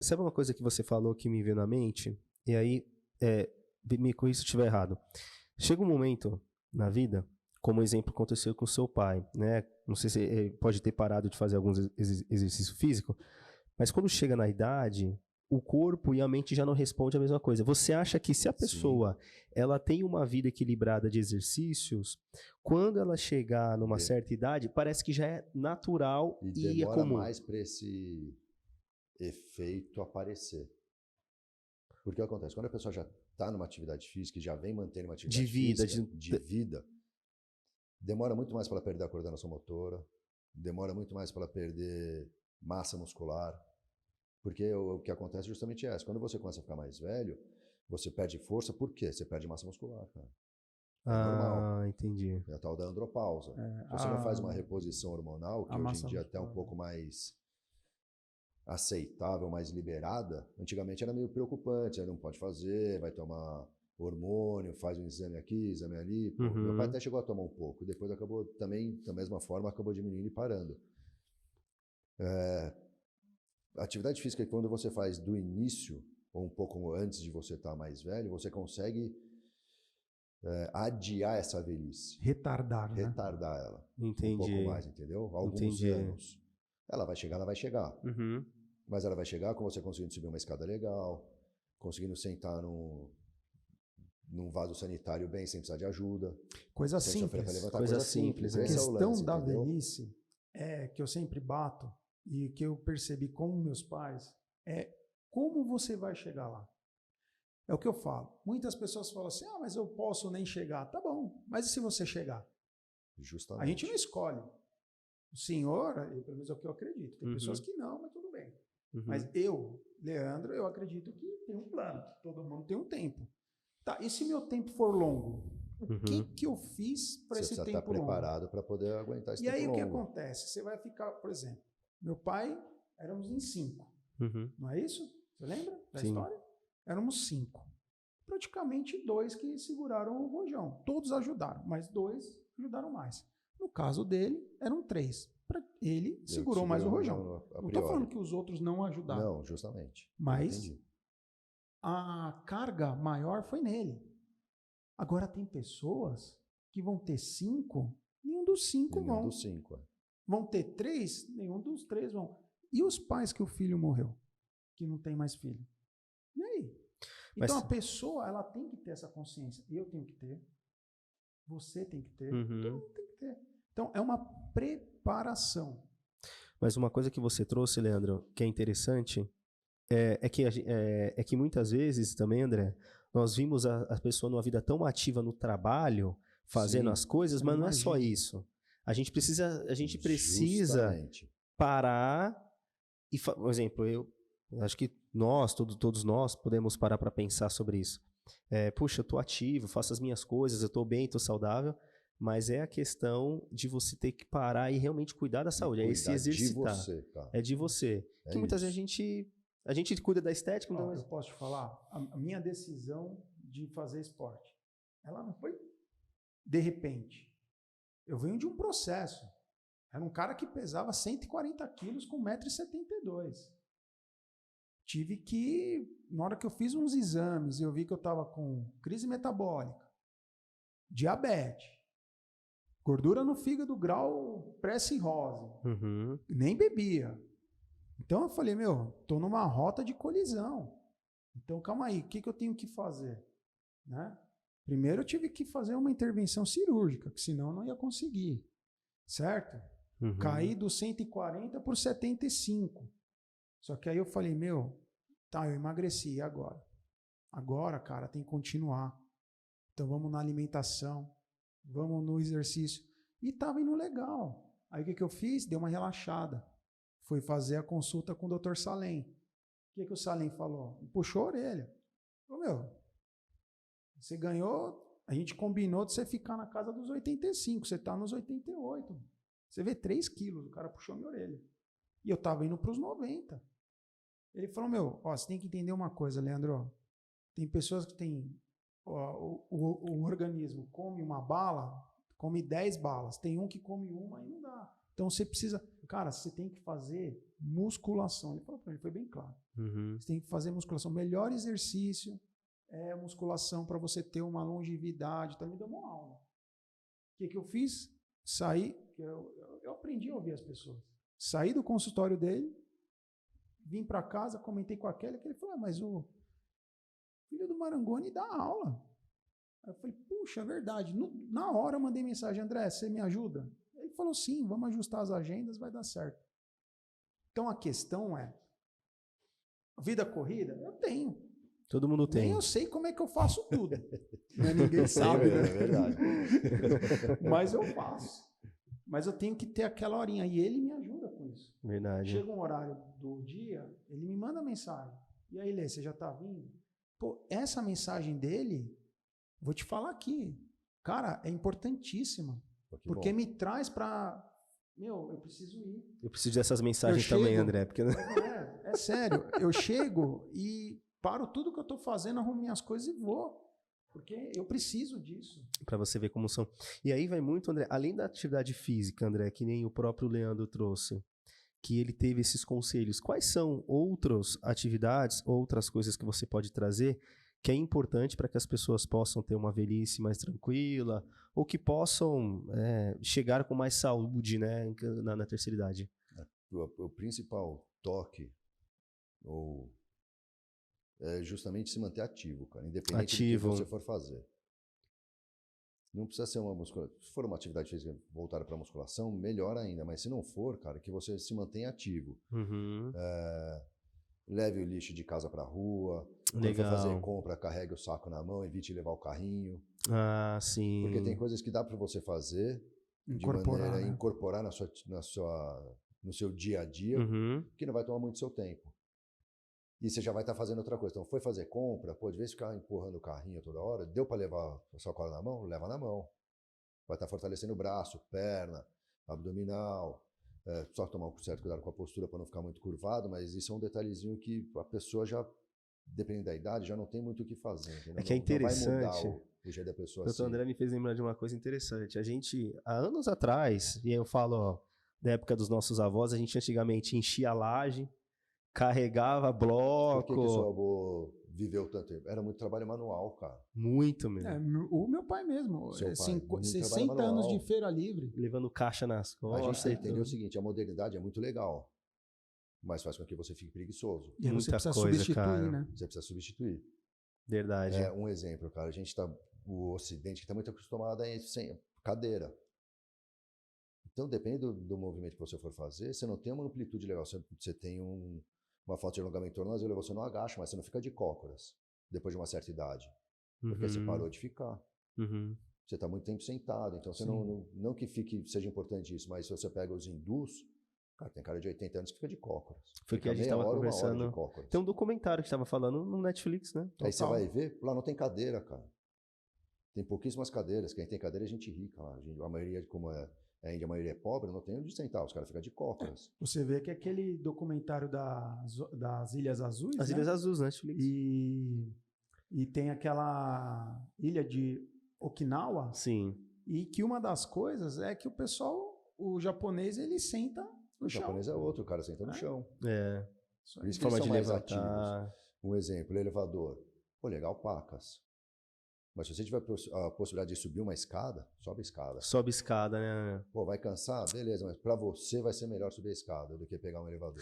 sabe uma coisa que você falou que me veio na mente? E aí, me corrija se eu estiver errado. Chega um momento na vida, como o exemplo aconteceu com seu pai, né? Não sei se ele pode ter parado de fazer alguns exercício físico, mas quando chega na idade, o corpo e a mente já não respondem a mesma coisa. Você acha que se a pessoa ela tem uma vida equilibrada de exercícios, quando ela chegar numa certa idade, parece que já é natural e é comum. Demora mais para esse efeito aparecer. Porque o que acontece? Quando a pessoa já está numa atividade física e já vem mantendo uma atividade física de vida, demora muito mais para ela perder a coordenação motora, demora muito mais para ela perder massa muscular. Porque o que acontece justamente é isso. Quando você começa a ficar mais velho, você perde força, por quê? Você perde massa muscular, cara. É normal. Entendi. É a tal da andropausa. Se você não faz uma reposição hormonal, que hoje em dia é até um pouco mais aceitável, mais liberada, antigamente era meio preocupante, não pode fazer, vai tomar hormônio, faz um exame aqui, exame ali. Pô, meu pai até chegou a tomar um pouco, depois acabou também, da mesma forma, acabou diminuindo e parando. A atividade física, quando você faz do início, ou um pouco antes de você estar mais velho, você consegue adiar essa velhice. Retardar ela. Entendi. Um pouco mais, entendeu? Alguns anos. Ela vai chegar. Mas ela vai chegar com você conseguindo subir uma escada legal, conseguindo sentar num vaso sanitário bem, sem precisar de ajuda. Coisa simples. Coisa simples. A questão da velhice é que eu sempre bato e que eu percebi com meus pais é como você vai chegar lá. É o que eu falo. Muitas pessoas falam assim, mas eu posso nem chegar. Tá bom, mas e se você chegar? Justamente. A gente não escolhe. O senhor, pelo menos é o que eu acredito. Tem pessoas que não, mas tudo bem. Mas eu, Leandro, eu acredito que tem um plano. Todo mundo tem um tempo. Tá, e se meu tempo for longo? O que eu fiz para esse tempo longo? Você precisa estar preparado para poder aguentar esse tempo longo. E aí o que acontece? Você vai ficar, por exemplo, meu pai, éramos em 5. Não é isso? Você lembra da história? Éramos 5. Praticamente 2 que seguraram o rojão. Todos ajudaram, mas 2 ajudaram mais. No caso dele, eram 3. Ele segurou mais o rojão. Não estou falando que os outros não ajudaram. Não, justamente. Mas a carga maior foi nele. Agora tem pessoas que vão ter 5, nenhum dos 5 vão. Vão ter 3, nenhum dos 3 vão. E os pais que o filho morreu? Que não tem mais filho? E aí? Então a pessoa, ela tem que ter essa consciência. Eu tenho que ter. Você tem que ter. Todo mundo tem que ter. Então é uma preparação. Mas uma coisa que você trouxe, Leandro, que é interessante, é que muitas vezes também, André, nós vimos a pessoa numa vida tão ativa no trabalho, fazendo as coisas, mas não é só isso. A gente precisa parar e, por exemplo, eu acho que todos nós podemos parar para pensar sobre isso. Puxa, eu estou ativo, faço as minhas coisas, eu estou bem, estou saudável, mas é a questão de você ter que parar e realmente cuidar da saúde, é se exercitar. É de você. Porque muitas vezes a gente cuida da estética. Eu posso te falar, a minha decisão de fazer esporte, ela não foi de repente. Eu venho de um processo. Era um cara que pesava 140 quilos com 1,72 m. Tive que, na hora que eu fiz uns exames, eu vi que eu estava com crise metabólica, diabetes, gordura no fígado grau pré-cirrose, nem bebia. Então eu falei, tô numa rota de colisão. Então calma aí, o que eu tenho que fazer? Né? Primeiro eu tive que fazer uma intervenção cirúrgica, que senão eu não ia conseguir. Certo? Caí dos 140 por 75. Só que aí eu falei, eu emagreci, e agora? Agora, cara, tem que continuar. Então vamos na alimentação, vamos no exercício. E tava indo legal. Aí o que eu fiz? Dei uma relaxada. Fui fazer a consulta com o Dr. Salem. O que o Salem falou? Puxou a orelha. Falou, você ganhou, a gente combinou de você ficar na casa dos 85, você tá nos 88. Você vê 3 quilos, o cara puxou minha orelha. E eu tava indo para os 90. Ele falou, você tem que entender uma coisa, Leandro. Tem pessoas que têm o organismo come uma bala, come 10 balas. Tem um que come uma e não dá. Então você precisa cara, você tem que fazer musculação. Ele falou para mim, foi bem claro. Você tem que fazer musculação. Melhor exercício é musculação para você ter uma longevidade. Então, ele me deu uma aula. O que eu fiz? Saí, eu aprendi a ouvir as pessoas. Saí do consultório dele, vim para casa, comentei com a Kelly, que ele falou, mas o filho do Marangoni dá aula. Aí eu falei, puxa, é verdade. Na hora eu mandei mensagem, André, você me ajuda? Ele falou, sim, vamos ajustar as agendas, vai dar certo. Então a questão é, vida corrida? Eu tenho. Todo mundo tem. Nem eu sei como é que eu faço tudo. Ninguém sabe, né? É verdade. Mas eu faço. Mas eu tenho que ter aquela horinha. E ele me ajuda com isso. Verdade. Chega um horário do dia, ele me manda mensagem. E aí, Lê, você já tá vindo? Pô, essa mensagem dele, vou te falar aqui. Cara, é importantíssima. Porque me traz pra... Meu, eu preciso ir. Eu preciso dessas mensagens também, André. Porque... É sério. Eu chego e paro tudo que eu tô fazendo, arrumo minhas coisas e vou. Porque eu preciso disso. Para você ver como são. E aí vai muito, André, além da atividade física, André, que nem o próprio Leandro trouxe, que ele teve esses conselhos. Quais são outras atividades, outras coisas que você pode trazer que é importante para que as pessoas possam ter uma velhice mais tranquila ou que possam chegar com mais saúde, né, na terceira idade? O principal toque é justamente se manter ativo, cara, independente do que você for fazer. Não precisa ser uma musculação. Se for uma atividade física voltada para musculação, melhor ainda. Mas se não for, cara, que você se mantenha ativo. Leve o lixo de casa para a rua. Quando for fazer compra, carregue o saco na mão, evite levar o carrinho. Ah, sim. Porque tem coisas que dá para você fazer de maneira a incorporar no seu dia a dia, que não vai tomar muito seu tempo. E você já vai estar fazendo outra coisa. Então, foi fazer compra, de vez ficar empurrando o carrinho toda hora, deu para levar a sacola na mão? Leva na mão. Vai estar fortalecendo o braço, perna, abdominal. Só tomar um certo cuidado com a postura para não ficar muito curvado, mas isso é um detalhezinho que a pessoa já, dependendo da idade, já não tem muito o que fazer. Entendeu? É que é interessante. Não vai mudar o jeito da pessoa. O Dr. André me fez lembrar de uma coisa interessante. A gente, há anos atrás, e eu falo, da época dos nossos avós, a gente antigamente enchia a laje, carregava bloco. Por que seu avô viveu tanto tempo? Era muito trabalho manual, cara. Muito mesmo. O meu pai mesmo. 60 anos de feira livre. Levando caixa nas costas. A gente tem que entender o seguinte, a modernidade é muito legal, mas faz com que você fique preguiçoso. E você precisa substituir, cara, né? Você precisa substituir. Verdade. Um exemplo, cara. O Ocidente que está muito acostumado sem cadeira. Então, depende do movimento que você for fazer, você não tem uma amplitude legal. Você tem uma falta de alongamento tornozelo, você não agacha, mas você não fica de cócoras depois de uma certa idade. Porque você parou de ficar. Você está muito tempo sentado. Então, você não que seja importante isso, mas se você pega os hindus, cara, tem cara de 80 anos que fica de cócoras. Foi que a gente estava conversando. Tem um documentário que estava falando no Netflix, né? Aí você vai ver, lá não tem cadeira, cara. Tem pouquíssimas cadeiras. Quem tem cadeira é gente rica. A maioria, como a maioria é pobre, não tem onde sentar, os caras ficam de cócoras. Você vê que aquele documentário das Ilhas Azuis, As Ilhas Azuis, Netflix. E tem aquela ilha de Okinawa. Sim. E que uma das coisas é que o japonês, ele senta no chão. O japonês é outro, o cara senta no chão. Por isso que eles são mais ativos. Um exemplo, elevador. Pô, legal, pacas. Mas se você tiver a possibilidade de subir uma escada, sobe a escada. Sobe escada, né? Pô, vai cansar? Beleza, mas pra você vai ser melhor subir a escada do que pegar um elevador.